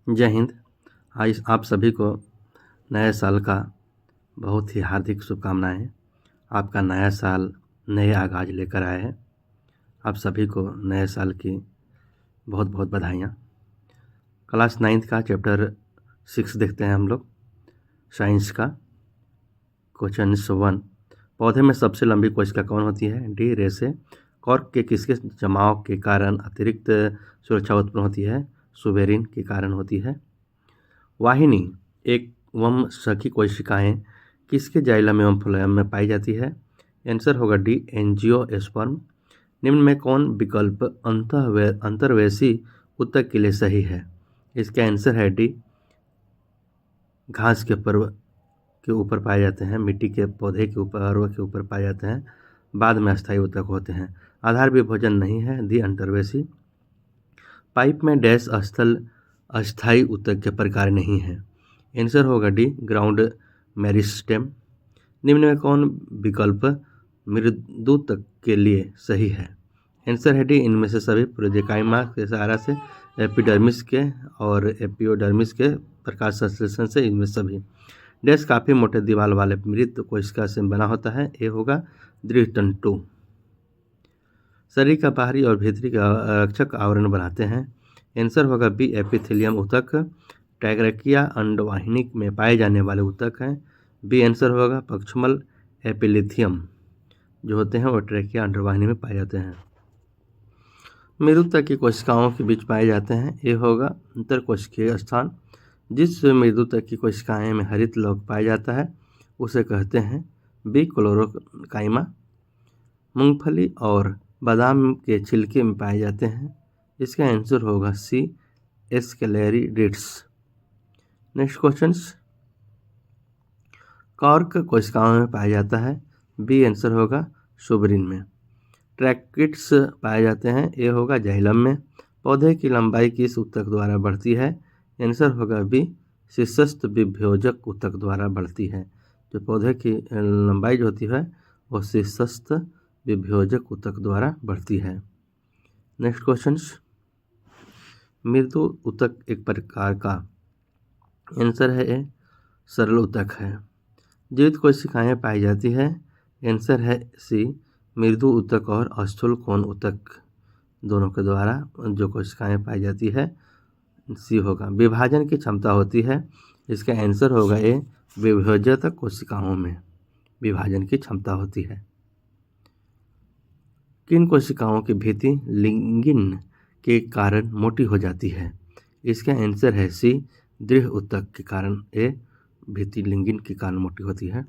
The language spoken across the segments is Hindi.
जय हिंद। आज आप सभी को नए साल का बहुत ही हार्दिक शुभकामनाएं। आपका नया साल नए आगाज़ लेकर आया है। आप सभी को नए साल की बहुत बहुत बधाइयाँ। क्लास 9th का चैप्टर 6 देखते हैं हम लोग, साइंस का। क्वेश्चन 1, पौधे में सबसे लंबी कोशिका कौन होती है? डी, रेशे। कॉर्क के किसके जमाव के कारण अतिरिक्त सुरक्षा उत्पन्न होती है? सुबेरिन के कारण होती है। वाहिनी एवं सखी कोशिकाएं किसके जाइलम एवं फ्लोएम में पाई जाती है? आंसर होगा डी, एंजियोस्पर्म। निम्न में कौन विकल्प अंतर्वेशी उत्तक के लिए सही है? इसका आंसर है डी, घास के पर्व के ऊपर पाए जाते हैं, मिट्टी के पौधे के ऊपर, पर्व के ऊपर पाए जाते हैं, बाद में अस्थायी उत्तक होते हैं। आधार विभोजन नहीं है, दी अंतर्वेशी। पाइप में डैश स्थल अस्थायी उत्तक के प्रकार नहीं है। आंसर होगा डी, ग्राउंड मेरिस्टेम। निम्न में कौन विकल्प मृदुतक के लिए सही है? आंसर है डी, इनमें से सभी। प्रोजेकाइमा के सहारा से, एपिडर्मिस के और एपियोडर्मिस के प्रकाश संश्लेषण से, इनमें सभी। डैश काफ़ी मोटे दीवार वाले मृत कोशिका से बना होता है। ए होगा दृढ़ तंतु। शरीर का बाहरी और भीतरी का रक्षक आवरण बनाते हैं। आंसर होगा बी, एपिथेलियम ऊतक। ट्रैकिया अंडवाहिनी में पाए जाने वाले ऊतक हैं। बी आंसर होगा। पक्षमल एपिलिथियम जो होते हैं वो ट्रैकिया अंडवाहिनी में पाए जाते हैं। मृदुतक की कोशिकाओं के बीच पाए जाते हैं। ए होगा अंतरकोशिकीय स्थान। जिस मृदुतक की कोशिकाएं में हरित लौह पाया जाता है उसे कहते हैं। बी, क्लोरोकाइमा। मूंगफली और बादाम के छिलके में पाए जाते हैं। इसका आंसर होगा सी, एस्केलेरिडिड्स। नेक्स्ट क्वेश्चन, कॉर्क कोशिकाओं में पाया जाता है। बी आंसर होगा सुबरिन में। ट्रैकिड्स पाए जाते हैं। ए होगा जाइलम में। पौधे की लंबाई किस ऊतक द्वारा बढ़ती है? आंसर होगा बी, शीर्षस्थ विभोजक ऊतक द्वारा बढ़ती है। जो पौधे की लंबाई जो होती है वो शीर्षस्थ विभोजक ऊतक द्वारा बढ़ती है। नेक्स्ट क्वेश्चन, मृदु ऊतक एक प्रकार का, आंसर है ए, सरल ऊतक है। जीवित कोशिकाएं पाई जाती है। आंसर है सी, मृदु ऊतक और स्थूल कोण ऊतक दोनों के द्वारा जो कोशिकाएं पाई जाती है, सी होगा। विभाजन की क्षमता होती है। इसका आंसर होगा ए, विभोजक कोशिकाओं में विभाजन की क्षमता होती है। किन कोशिकाओं की भित्ति लिंगिन के कारण मोटी हो जाती है? इसका आंसर है सी, दृढ़ ऊतक के कारण। ए, भित्ति लिंगिन के कारण मोटी होती है।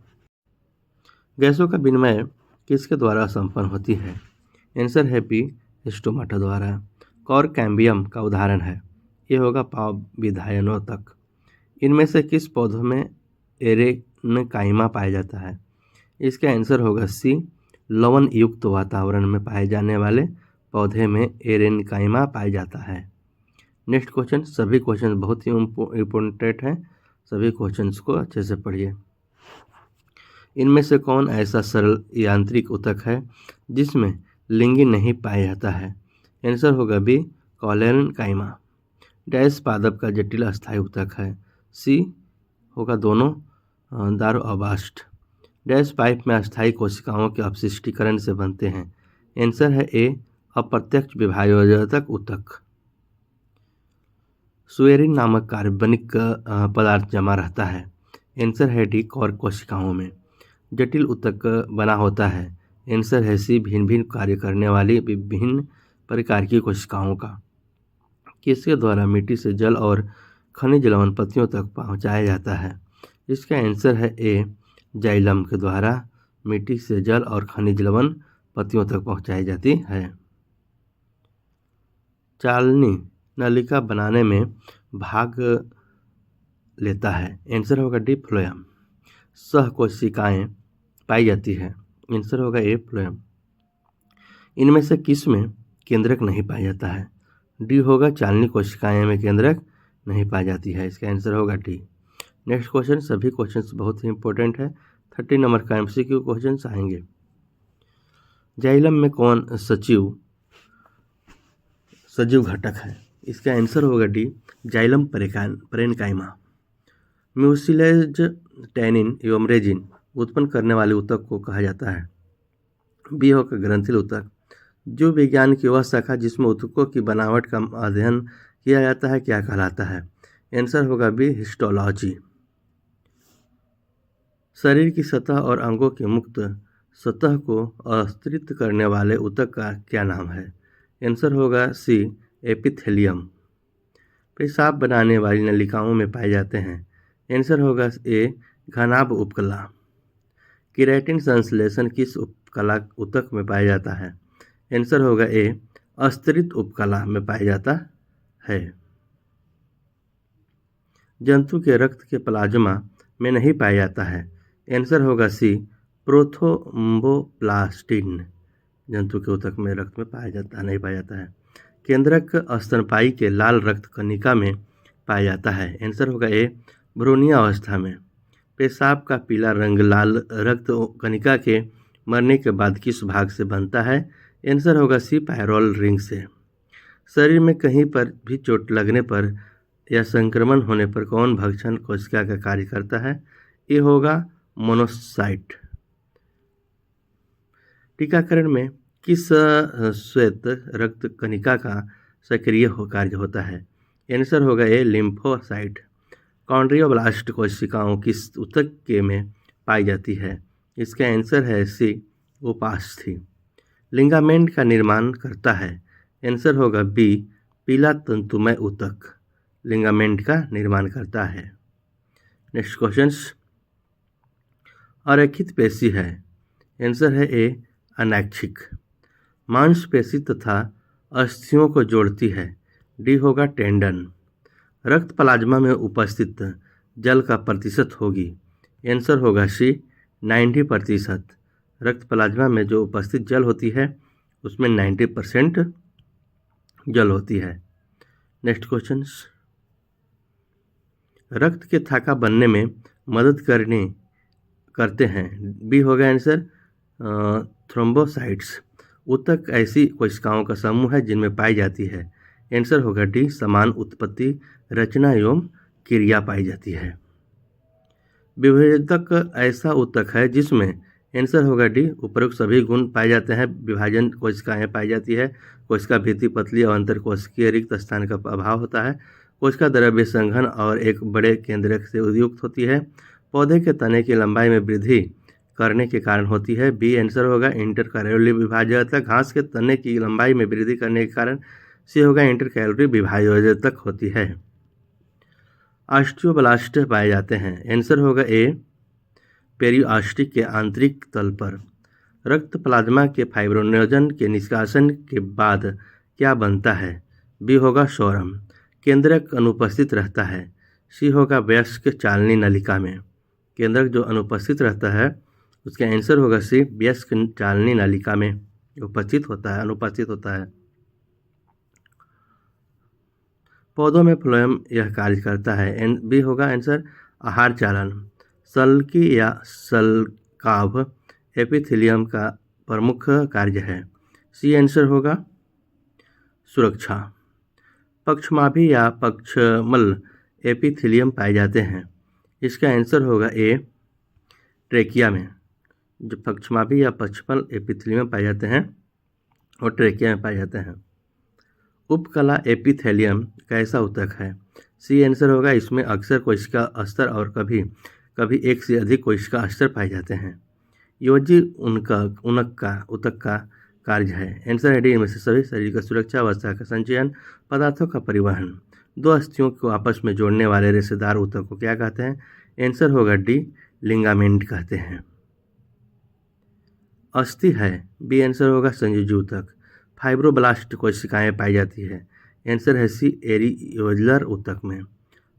गैसों का विनिमय किसके द्वारा संपन्न होती है? आंसर है बी, स्टोमाटा द्वारा। कॉर्क कैम्बियम का उदाहरण है। ये होगा पाव विधायनोतक। इनमें से किस पौधों में एरेनकाइमा पाया जाता है? इसका आंसर होगा सी, लवण युक्त वातावरण में पाए जाने वाले पौधे में एरेनकाइमा पाया जाता है। नेक्स्ट क्वेश्चन, सभी क्वेश्चन बहुत ही इम्पोर्टेंट हैं, सभी क्वेश्चंस को अच्छे से पढ़िए। इनमें से कौन ऐसा सरल यांत्रिक ऊतक है जिसमें लिंगिन नहीं पाया जाता है? आंसर होगा बी, कॉलेनकाइमा। डैश पादप का जटिल अस्थायी ऊतक है। सी होगा दोनों, दारोअबास्ट। डैश पाइप में अस्थायी कोशिकाओं के अपशिष्टीकरण से बनते हैं। आंसर है ए, अप्रत्यक्ष विभाजक ऊतक। सुएरिन नामक कार्बनिक पदार्थ जमा रहता है। आंसर है डी, कॉर्क कोशिकाओं में। जटिल ऊतक बना होता है। आंसर है सी, भिन्न भिन्न कार्य करने वाली विभिन्न प्रकार की कोशिकाओं का। किसके द्वारा मिट्टी से जल और खनिज लवण पत्तियों तक पहुंचाया जाता है? इसका आंसर है ए, जाइलम के द्वारा मिट्टी से जल और खनिज लवण पत्तियों तक पहुंचाई जाती है। चालनी नलिका बनाने में भाग लेता है। आंसर होगा डी, फ्लोएम। सह कोशिकाएं पाई जाती है। आंसर होगा ए, फ्लोएम। इनमें से किस में केंद्रक नहीं पाया जाता है? डी होगा, चालनी कोशिकाएं में केंद्रक नहीं पाई जाती है। इसका आंसर होगा डी। नेक्स्ट क्वेश्चन, सभी क्वेश्चंस बहुत ही इंपॉर्टेंट है। 30 नंबर का एमसीक्यू क्वेश्चंस आएंगे। जाइलम में कौन सजीव घटक है? इसका आंसर होगा D, xylem parenchyma. Mucilage tannin एवं रेजिन उत्पन्न करने वाले ऊतक को कहा जाता है। बी होगा ग्रंथिल ऊतक। जीव विज्ञान की वह शाखा जिसमें ऊतकों की बनावट का अध्ययन किया जाता है क्या कहलाता है? आंसर होगा बी, हिस्टोलॉजी। शरीर की सतह और अंगों की मुक्त सतह को अस्थिरित करने वाले ऊतक का क्या नाम है? आंसर होगा सी, एपिथेलियम। पेशाब बनाने वाली नलिकाओं में पाए जाते हैं। आंसर होगा ए, घनाभ उपकला। केराटिन संश्लेषण किस उपकला ऊतक में पाया जाता है? आंसर होगा ए, अस्थिरित उपकला में पाया जाता है। जंतु के रक्त के प्लाज्मा में नहीं पाया जाता है। आंसर होगा सी, प्रोथ्रोम्बोप्लास्टिन। जंतु के ऊतक में रक्त में नहीं पाया जाता है। केंद्रक स्तनपायी के लाल रक्त कणिका में पाया जाता है। आंसर होगा ए, भ्रूणीय अवस्था में। पेशाब का पीला रंग लाल रक्त कणिका के मरने के बाद किस भाग से बनता है? आंसर होगा सी, पायरोल रिंग से। शरीर में कहीं पर भी चोट लगने पर या संक्रमण होने पर कौन भक्षण कोशिका का कार्य करता है? ये होगा मोनोसाइट। टीकाकरण में किस श्वेत रक्त कणिका का सक्रिय कार्य होता है? आंसर होगा ए, लिम्फोसाइट। कॉन्ड्रियोब्लास्ट कोशिकाओं किस ऊतक के में पाई जाती है? इसका आंसर है सी, उपास्थि। लिगामेंट का निर्माण करता है। आंसर होगा बी, पीला तंतुमय ऊतक लिगामेंट का निर्माण करता है। Next questions. अरेखित पेशी है। आंसर है ए, अनैच्छिक। मांसपेशी तथा अस्थियों को जोड़ती है। डी होगा टेंडन। रक्त प्लाज्मा में उपस्थित जल का प्रतिशत होगी। आंसर होगा सी, 90%। रक्त प्लाज्मा में जो उपस्थित जल होती है उसमें 90% जल होती है। Next question. रक्त के थाका बनने में मदद करते हैं। बी होगा आंसर, थ्रोम्बोसाइट्स। ऊतक ऐसी कोशिकाओं का समूह है जिनमें पाई जाती है। आंसर होगा डी, समान उत्पत्ति, रचना एवं क्रिया पाई जाती है। विभेदक ऐसा ऊतक है जिसमें, आंसर होगा डी, उपरोक्त सभी गुण पाए जाते हैं। विभाजन कोशिकाएं पाई जाती है। कोशिका भित्ति पतली और अंतर कोशिकीय रिक्त स्थान का अभाव होता है। कोशिका द्रव्य संघन और एक बड़े केंद्रक से युक्त होती है। पौधे के तने की लंबाई में वृद्धि करने के कारण होती है। बी आंसर होगा इंटरकैलोरी विभाजक। घास के तने की लंबाई में वृद्धि करने के कारण सी होगा इंटरकैलोरी विभाजक होती है। ऑस्टियोब्लास्ट पाए जाते हैं। आंसर होगा ए, पेरिओस्टिक के आंतरिक तल पर। रक्त प्लाज्मा के फाइब्रोनोजन के निष्कासन के बाद क्या बनता है? बी होगा सोरम। केंद्रक अनुपस्थित रहता है। सी होगा वयस्क चालनी नलिका में। केंद्रक जो अनुपस्थित रहता है उसका आंसर होगा सी, वयस्क चालनी नलिका में अनुपस्थित होता है। पौधों में फ्लोएम यह कार्य करता है। बी होगा आंसर, आहार चालन। सल्की या सल्काभ एपिथेलियम का प्रमुख कार्य है। सी आंसर होगा सुरक्षा। पक्षमाभी या पक्षमल एपिथेलियम पाए जाते हैं। इसका आंसर होगा ए, ट्रेकिया में। जो पक्षमाभी या पक्षमल एपिथेलियम पाए जाते हैं और ट्रेकिया में पाए जाते हैं। उपकला एपिथेलियम कैसा ऊतक है? सी आंसर होगा, इसमें अक्सर कोशिका अस्तर और कभी कभी एक से अधिक कोशिका अस्तर पाए जाते हैं। योजी उनक का ऊतक का कार्य है। आंसर है डी, इनमें से सभी शरीर का सुरक्षा, अवस्था का संचयन, पदार्थों का परिवहन। दो अस्थियों को आपस में जोड़ने वाले रेशेदार ऊतक को क्या कहते हैं? आंसर होगा डी, लिगामेंट कहते हैं। अस्थि है। बी आंसर होगा, संयोजी ऊतक। फाइब्रोब्लास्ट कोशिकाएं पाई जाती है। आंसर है सी, एरियोलर ऊतक में।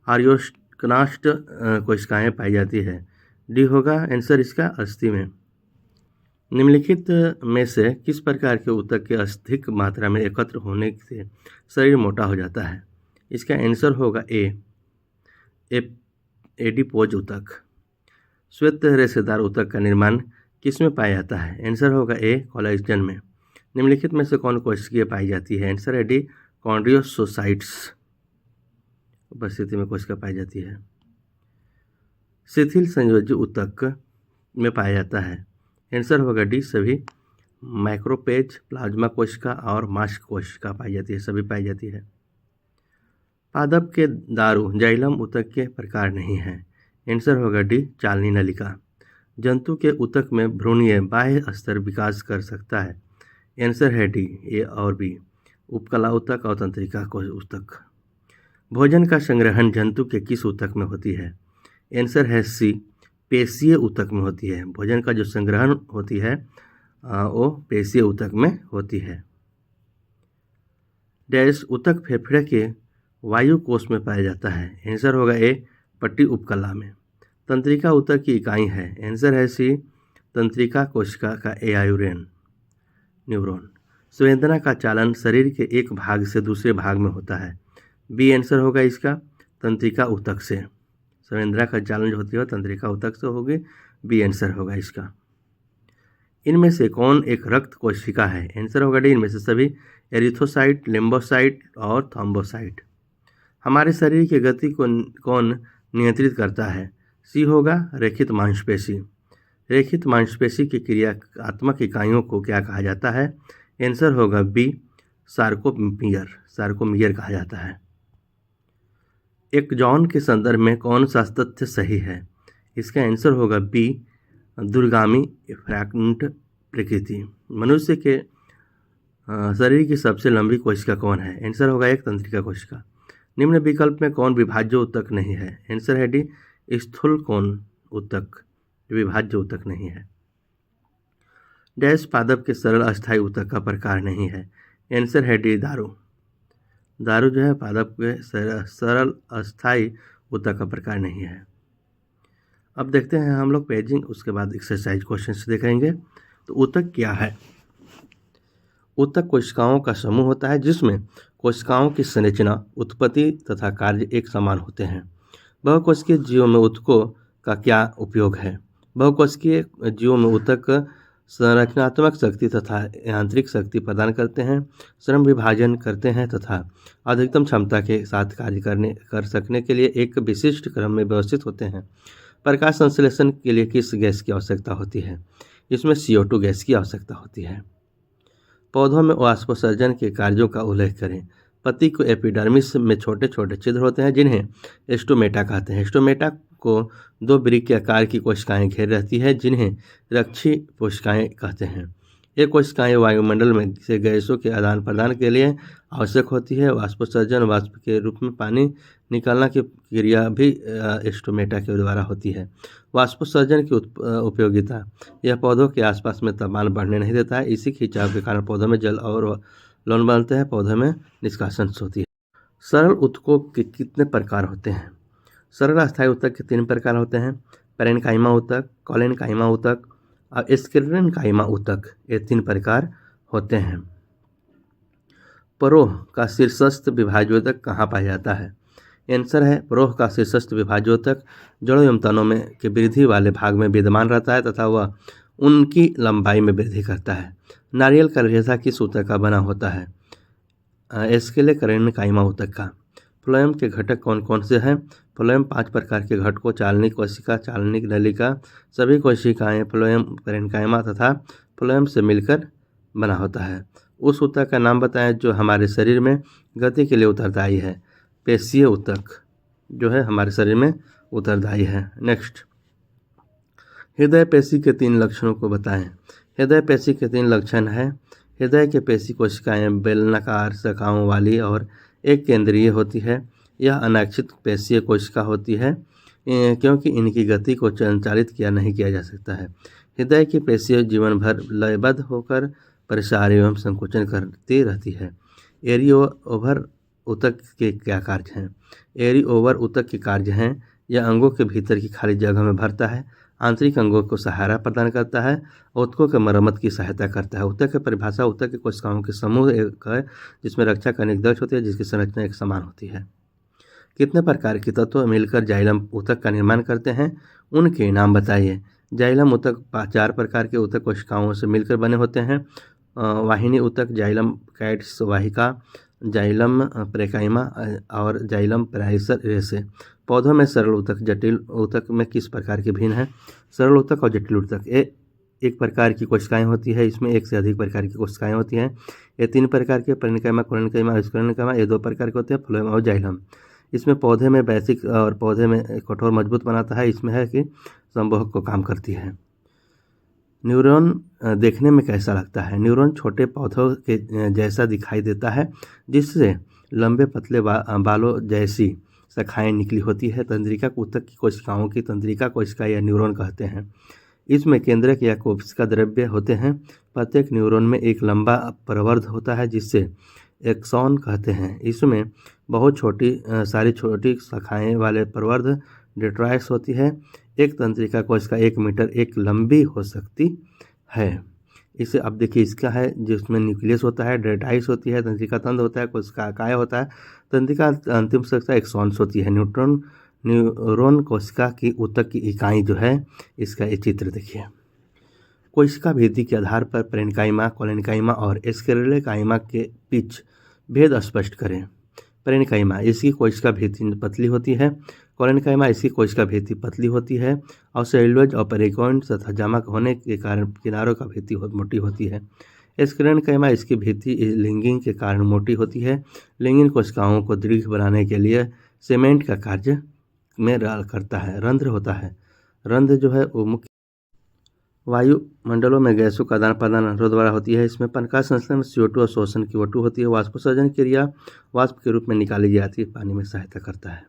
आर्योक्नास्ट कोशिकाएं पाई जाती है। डी होगा आंसर इसका, अस्थि में। निम्नलिखित में से किस प्रकार के ऊतक के अधिक मात्रा में एकत्र होने से शरीर मोटा हो जाता है? इसका आंसर होगा ए, एडिपोज ऊतक। श्वेत रेशेदार ऊतक का निर्माण किस में पाया जाता है? आंसर होगा ए, कोलेजन में। निम्नलिखित में से कौन कोशिकीय पाई जाती है? आंसर है डी, कॉन्ड्रियोसाइट्स उपस्थिति में कोशिका पाई जाती है। शिथिल संयोजी ऊतक में पाया जाता है। आंसर होगा डी, सभी माइक्रोपेज, प्लाज्मा कोशिका और मास्क कोशिका पाई जाती है, सभी पाई जाती है। पादप के दारू जाइलम ऊतक के प्रकार नहीं है। आंसर होगा डी, चालनी नलिका। जंतु के ऊतक में भ्रूणीय बाह्य स्तर विकास कर सकता है। आंसर है डी, ए और बी, उपकला ऊतक और तंत्रिका ऊतक। भोजन का संग्रहण जंतु के किस ऊतक में होती है? आंसर है सी, पेशीय ऊतक में होती है। भोजन का जो संग्रहण होती है वो पेशीय ऊतक में होती है। डैश ऊतक फेफड़े के वायु कोष में पाया जाता है। आंसर होगा ए, पट्टी उपकला में। तंत्रिका ऊतक की इकाई है। आंसर है सी, तंत्रिका कोशिका का एआयुरेन न्यूरॉन। संवेदना का चालन शरीर के एक भाग से दूसरे भाग में होता है। बी आंसर होगा इसका, तंत्रिका ऊतक से। संवेदना का चालन जो होती है तंत्रिका ऊतक से होगी, बी आंसर होगा इसका। इनमें से कौन एक रक्त कोशिका है? आंसर होगा डी, इनमें से सभी एरिथ्रोसाइट, लिम्फोसाइट और थ्रोम्बोसाइट। हमारे शरीर की गति को कौन नियंत्रित करता है? सी होगा रेखित मांसपेशी। रेखित मांसपेशी की क्रियात्मक इकाइयों को क्या कहा जाता है? आंसर होगा बी, सार्कोमियर। सार्कोमियर कहा जाता है। एक जॉन के संदर्भ में कौन सा तथ्य सही है? इसका आंसर होगा बी, दूरगामी फ्रैगमेंट प्रकृति। मनुष्य के शरीर की सबसे लंबी कोशिका कौन है? आंसर होगा एक, तंत्रिका कोशिका। निम्न विकल्प में कौन विभाज्य ऊतक नहीं है? आंसर है डी, स्थूल कोण ऊतक विभाज्य ऊतक नहीं है। डैश पादप के सरल अस्थायी ऊतक का प्रकार नहीं है। आंसर है डी, दारू। दारू जो है पादप के सरल अस्थायी ऊतक का प्रकार नहीं है। अब देखते हैं हम लोग पेजिंग, उसके बाद एक्सरसाइज क्वेश्चन से देखेंगे। तो ऊतक क्या है? ऊतक कोशिकाओं का समूह होता है जिसमें कोशिकाओं की संरचना, उत्पत्ति तथा कार्य एक समान होते हैं। बहुकोशिकीय जीवों में ऊतकों का क्या उपयोग है? बहुकोशिकीय जीवों में ऊतक संरचनात्मक शक्ति तथा यांत्रिक शक्ति प्रदान करते हैं, श्रम विभाजन करते हैं तथा अधिकतम क्षमता के साथ कार्य कर सकने के लिए एक विशिष्ट क्रम में व्यवस्थित होते हैं। प्रकाश संश्लेषण के लिए किस गैस की आवश्यकता होती है? इसमें CO2 गैस की आवश्यकता होती है। पौधों में वाष्पोत्सर्जन के कार्यों का उल्लेख करें। पत्ती को एपिडर्मिस में छोटे छोटे छिद्र होते हैं जिन्हें स्टोमेटा कहते हैं। स्टोमेटा को दो वृक्क के आकार की कोशिकाएं घेर रहती है जिन्हें रक्षी कोशिकाएं कहते हैं। ये कोशिकाएं वायुमंडल में से गैसों के आदान प्रदान के लिए आवश्यक होती है। वाष्पोत्सर्जन वाष्प के रूप में पानी निकालना की क्रिया भी स्टोमेटा के द्वारा होती है। वाष्पोत्सर्जन की उपयोगिता, यह पौधों के आसपास में तापमान बढ़ने नहीं देता है। इसी खिंचाव के कारण पौधों में जल और लवण बनते हैं, पौधों में निष्कासन होती है। सरल ऊतकों के कितने प्रकार होते हैं? सरल अस्थायी ऊतक के 3 प्रकार होते हैं, पैरेन्काइमा ऊतक, कोलेनकाइमा ऊतक और स्क्लेरेन्काइमा ऊतक। ये 3 प्रकार होते हैं। परोह का शीर्षस्थ विभाज्योतक कहाँ पाया जाता है? आंसर है परोह का शीर्षस्थ विभाज्योतक जड़ों एवं तनों में के वृद्धि वाले भाग में विद्यमान रहता है तथा वह उनकी लंबाई में वृद्धि करता है। नारियल का रेशा किस ऊतक का बना होता है? स्क्लेरेन्काइमा ऊतक का। फ्लोएम के घटक कौन कौन से हैं? फ्लोएम 5 प्रकार के घटकों, चालनी कोशिका, चालनी नलिका, सभी कोशिकाएं फ्लोएम, पैरेन्काइमा तथा फ्लोएम से मिलकर बना होता है। उस ऊतक का नाम बताएं जो हमारे शरीर में गति के लिए उत्तरदायी है। पेशीय ऊतक जो है हमारे शरीर में उत्तरदायी है। नेक्स्ट, हृदय पेशी के 3 लक्षणों को बताएं। हृदय पेशी के 3 लक्षण हैं। हृदय के पेशी कोशिकाएं बेलनाकार शाखाओं वाली और एक केंद्रीय होती है। यह अनाक्षित पेशीय कोशिका होती है क्योंकि इनकी गति को संचालित नहीं किया जा सकता है। हृदय की पेशियां जीवन भर लयबद्ध होकर प्रसार एवं संकुचन करती रहती है। एरी ओवर ऊतक के क्या कार्य हैं? एरी ओवर ऊतक के कार्य हैं, यह अंगों के भीतर की खाली जगह में भरता है, आंतरिक अंगों को सहारा प्रदान करता है, ऊतकों के मरम्मत की सहायता करता है। ऊतक की परिभाषा ऊतक के कोशिकाओं के समूह एक है जिसमें रक्षा करने की दक्ष होती है, जिसकी संरचना एक समान होती है। कितने प्रकार के तत्व मिलकर जाइलम ऊतक का निर्माण करते हैं? उनके नाम बताइए। जाइलम ऊतक 4 प्रकार के ऊतक कोशिकाओं से मिलकर बने होते हैं। वाहिनी ऊतक, जाइलम कैट्स वाहिका, जाइलम प्रेकाइमा और जाइलम प्राइसरेसे। पौधों में सरल ऊतक जटिल ऊतक में किस प्रकार के भिन्न है? सरल ऊतक और जटिल ऊतक एक प्रकार की कोशिकाएं होती है, इसमें एक से अधिक प्रकार की कोशिकाएं होती हैं। ये 3 प्रकार के पेरेन्काइमा, कोलेनकाइमा और स्क्लेरेन्काइमा, ये 2 प्रकार के होते हैं, फ्लोएम और जाइलम। इसमें पौधे में बेसिक और पौधे में कठोर मजबूत बनाता है, इसमें है कि संवाहक को काम करती है। न्यूरॉन देखने में कैसा लगता है? न्यूरॉन छोटे पौधों के जैसा दिखाई देता है, जिससे लंबे पतले बालों जैसी शाखाएं निकली होती है। तंत्रिका ऊतक की कोशिकाओं की तंत्रिका कोशिका या न्यूरॉन कहते हैं। इसमें केंद्रक या कोशिका द्रव्य होते हैं। प्रत्येक न्यूरॉन में एक लंबा प्रवर्ध होता है, जिससे एक्सॉन कहते हैं। इसमें बहुत सारी छोटी शाखाएं वाले प्रवर्ध डेंड्राइट्स होती है। एक तंत्रिका कोशिका 1 मीटर एक लंबी हो सकती है। इसे अब देखिए, इसका है जिसमें न्यूक्लियस होता है, डेंड्राइट्स होती है, तंत्रिका तंत्र होता है, कोशिका काय होता है, तंत्रिका अंतिम शाखा एक्सॉन्स होती है। न्यूरॉन कोशिका की ऊतक की इकाई जो है, इसका ये चित्र देखिए। कोशिका भित्ति के आधार पर पेरेन्काइमा, कोलेनकाइमा और स्क्लेरेन्काइमा के बीच भेद स्पष्ट करें। पेरेन्काइमा, इसकी कोशिका भित्ति पतली होती है। कोलेनकाइमा, इसकी कोशिका भित्ति पतली होती है और सेलुलोज और पेरिकोइड तथा जमा होने के कारण किनारों का भित्ति मोटी होती है। स्क्लेरेन्काइमा, इसकी भित्ति लिंगिंग के कारण मोटी होती है। लिंगिन कोशिकाओं को दृढ़ बनाने के लिए सीमेंट का कार्य में करता है। रंध्र होता है। रंध्र जो है वो मुख्य वायुमंडलों में गैसों का आदान प्रदान रंध्रों द्वारा होती है। इसमें प्रकाश संश्लेषण में CO2 और शोषण की O2 होती है। वाष्पोत्सर्जन क्रिया वाष्प के रूप में निकाली जाती है, पानी में सहायता करता है।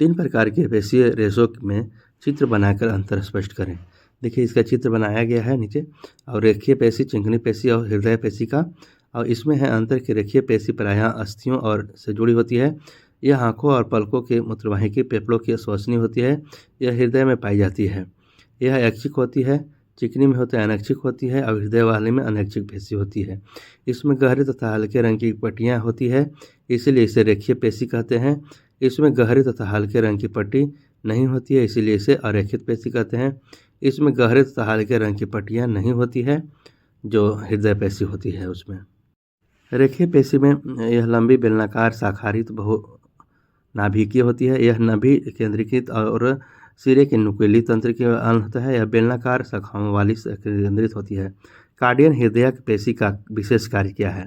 3 प्रकार के पेशीय रेशों में चित्र बनाकर अंतर स्पष्ट करें। देखिए, इसका चित्र बनाया गया है नीचे। और रेखीय पेशी, चिकनी पेशी और हृदय पेशी का। और इसमें है अंतर कि रेखीय पेशी प्रायः अस्थियों और से जुड़ी होती है। यह आँखों और पलकों के मूत्रवाहिकी फेफड़ों की श्वसनीय होती है। यह हृदय में पाई जाती है। यह ऐच्छिक होती है। चिकनी में होता है अनैच्छिक होती है और हृदय वाले में अनैच्छिक पेशी होती है। इसमें गहरे तथा हल्के रंग की पट्टियाँ होती है, इसीलिए इसे रेखीय पेशी कहते हैं। इसमें गहरे तथा हल्के रंग की पट्टी नहीं होती है, इसीलिए इसे अरेखित पेशी कहते हैं। इसमें गहरे तथा हल्के रंग की पट्टियाँ नहीं होती है, जो हृदय पेशी होती है उसमें। रेखीय पेशी में यह लंबी बेलनाकार शाखारहित बहुनाभिकीय होती है। यह नाभि केंद्रीकृत और सिरे के नुकीली तंत्र के अंग होता है। यह बेलनाकार शाखाओं वाली केंद्रित होती है। कार्डियन हृदय पेशी का विशेष कार्य क्या है?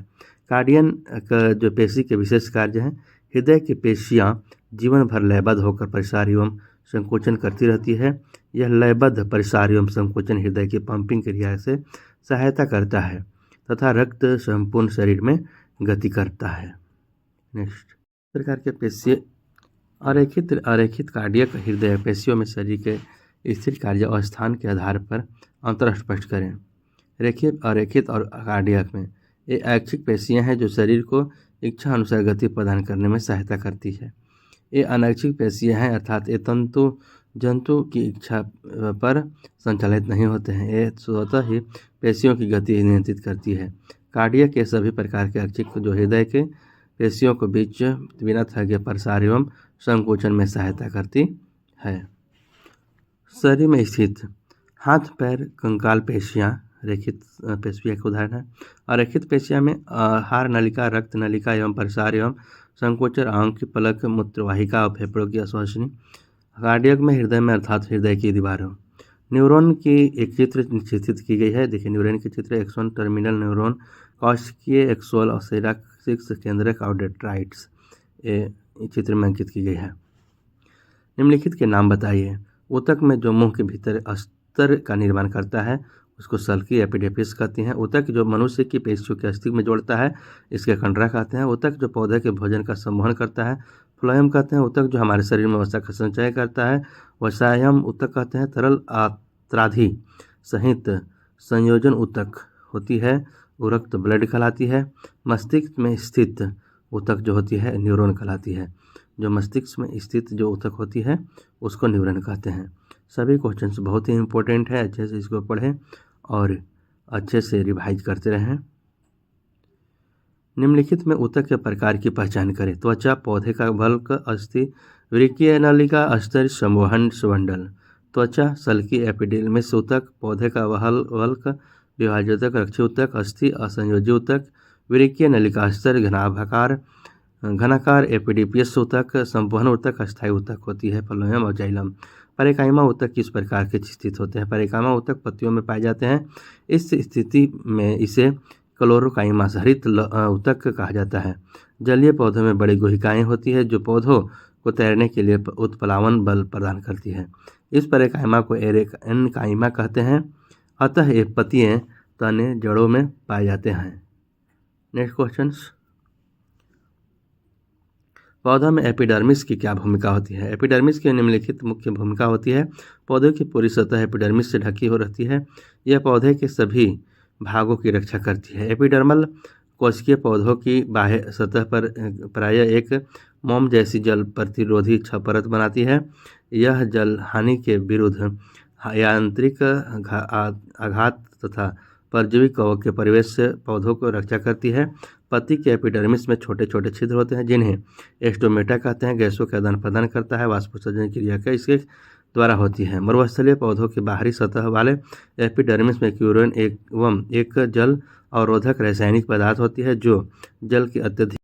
कार्डियन का जो पेशी के विशेष कार्य हैं, हृदय की पेशियां जीवन भर लयबद्ध होकर परिसार एवं संकोचन करती रहती है। यह लयबद्ध परिसार एवं संकोचन हृदय की पंपिंग क्रिया से सहायता करता है तथा रक्त संपूर्ण शरीर में गति करता है। नेक्स्ट प्रकार के पेशीय अरेखित कार्डियक हृदय पेशियों में शरीर के स्थिर कार्य और स्थान के आधार पर अंतर स्पष्ट करें। रेखित, अरेखित और कार्डियक में ये ऐच्छिक पेशियां हैं जो शरीर को इच्छा अनुसार गति प्रदान करने में सहायता करती है। ये अनैच्छिक पेशियां हैं, अर्थात ये जंतु की इच्छा पर संचालित नहीं होते हैं। ये स्वतः ही पेशियों की गति नियंत्रित करती है। कार्डियक के सभी प्रकार के ऐच्छिक जो हृदय के पेशियों को बीच बिना थके प्रसार एवं संकोचन में सहायता करती है। शरीर में स्थित हाथ, पैर, कंकाल पेशियां रेखित पेशियों का उदाहरण है। अरेखित पेशियां में हार नलिका, रक्त नलिका एवं प्रसार एवं संकोचन, आंख की पलक, मूत्रवाहिका और फेफड़ों की श्वसनी। कार्डियक में हृदय में अर्थात हृदय की दीवारों। न्यूरॉन की एक चित्र चित्रित की गई है। देखिए, न्यूरॉन की चित्र एक्सोन, टर्मिनल न्यूरॉन, कोशिकीय, एक्सोल और सिराक्सिस केंद्रक और डेंड्राइट्स चित्र में अंकित की गई है। निम्नलिखित के नाम बताइए। ऊतक में जो मुंह के भीतर अस्तर का निर्माण करता है उसको सल्की एपिडेपिस कहते हैं। ऊतक जो मनुष्य की पेशियों के अस्थिक में जोड़ता है इसके कंडरा कहते हैं। ऊतक जो पौधे के भोजन का संवहन करता है फ्लोएम कहते हैं। ऊतक जो हमारे शरीर में वसा का संचय करता है वसायम ऊतक कहते हैं। तरल आत्राधि सहित संयोजन ऊतक होती है, उरक्त ब्लड कहलाती है। मस्तिष्क में स्थित ऊतक जो होती है न्यूरॉन कहलाती है। जो मस्तिष्क में स्थित जो ऊतक होती है उसको न्यूरॉन कहते हैं। सभी क्वेश्चंस बहुत ही इंपॉर्टेंट है, अच्छे से इसको पढ़ें और अच्छे से रिवाइज करते रहें। निम्नलिखित में ऊतक के प्रकार की पहचान करें। त्वचा, पौधे का वल्क, अस्थि, वृक्कीय नलिका, अस्तर, संवहन स्वंडल। त्वचा, सल्की एपिडेर्मिस ऊतक, पौधे का वल्क, विभाज्य ऊतक, रक्षी ऊतक, अस्थि, असंयोजी ऊतक, वृक्कीय नलिका स्तर घनाकार एपिडिपियस ऊतक, संवहन ऊतक, अस्थायी ऊतक होती है फ्लोएम और जाइलम। परेकाइमा ऊतक किस प्रकार के स्थित होते हैं? परेकाइमा ऊतक पत्तियों में पाए जाते हैं। इस स्थिति में इसे क्लोरोकाइमा हरित ऊतक कहा जाता है। जलीय पौधों में बड़ी गुहिकाएं होती है जो पौधों को तैरने के लिए उत्प्लावन बल प्रदान करती है। इस परेकाइमा को एनकाइमा कहते हैं। अतः ये पत्तियां तने जड़ों में पाए जाते हैं। नेक्स्ट क्वेश्चन, पौधों में एपिडर्मिस की क्या भूमिका होती है? एपिडर्मिस की निम्नलिखित मुख्य भूमिका होती है। पौधे की पूरी सतह एपिडर्मिस से ढकी हो रहती है। यह पौधे के सभी भागों की रक्षा करती है। एपिडर्मल कोशिकीय पौधों की बाह्य सतह पर प्रायः एक मोम जैसी जल प्रतिरोधी परत बनाती है। यह जल हानि के विरुद्ध यांत्रिक आघात तथा परजीवी कवक के प्रवेश से पौधों को रक्षा करती है। पत्ती के एपिडर्मिस में छोटे छोटे छिद्र होते हैं जिन्हें एस्टोमेटा कहते हैं। गैसों का आदान प्रदान करता है। वाष्पोत्सर्जन क्रिया का इसके द्वारा होती है। मरुस्थलीय पौधों की बाहरी सतह वाले एपिडर्मिस में क्यूरेन एवं एक जल अवरोधक रासायनिक पदार्थ होती है जो जल की अत्यधिक